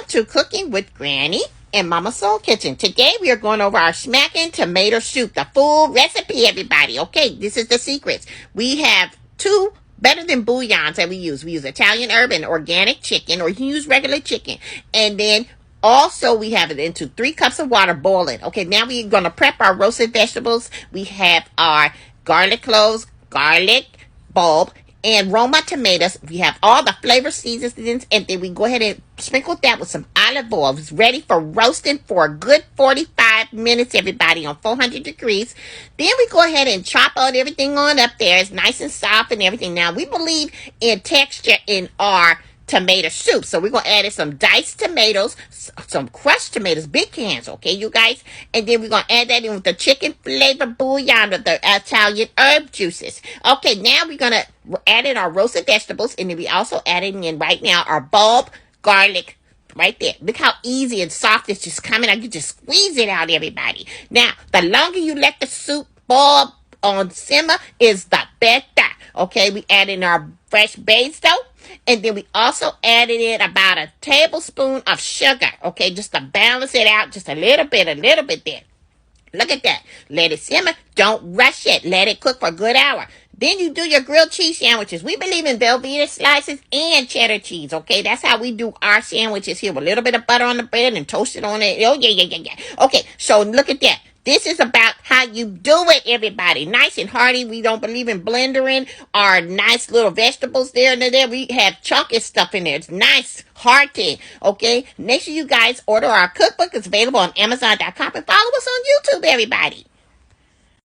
to Cooking with Granny and Momma Soul Kitchen. Today we are going over our smacking tomato soup, the full recipe, everybody. Okay, this is the secrets. We have two better than bouillons that we use. We use Italian herb and organic chicken, or you can use regular chicken. And then also we have it into 3 cups of water boiling. Okay, now we're going to prep our roasted vegetables. We have our garlic cloves, garlic bulb, and Roma tomatoes. We have all the flavor seasonings, and then we go ahead and sprinkle that with some olive oil. It's ready for roasting for a good 45 minutes, everybody, on 400 degrees. Then we go ahead and chop out everything on up there. It's nice and soft and everything. Now, we believe in texture in our tomato soup, so we're going to add in some diced tomatoes, some crushed tomatoes, big cans, okay, you guys? And then we're going to add that in with the chicken flavor bouillon with the Italian herb juices. Okay, now we're going to add in our roasted vegetables, and then we also adding in right now our bulb garlic right there. Look how easy and soft it's just coming out. You just squeeze it out, everybody. Now, the longer you let the soup boil on simmer is the better. Okay, we add in our fresh basil, and then we also added in about a tablespoon of sugar, okay, just to balance it out just a little bit there. Look at that. Let it simmer. Don't rush it. Let it cook for a good hour. Then you do your grilled cheese sandwiches. We believe in Velveeta slices and cheddar cheese, okay? That's how we do our sandwiches here, with a little bit of butter on the bread and toast it on it. Oh, yeah. Okay, so look at that. This is about how you do it, everybody. Nice and hearty. We don't believe in blendering our nice little vegetables there and there. We have chunky stuff in there. It's nice, hearty, okay? Make sure you guys order our cookbook. It's available on Amazon.com, and follow us on YouTube, everybody.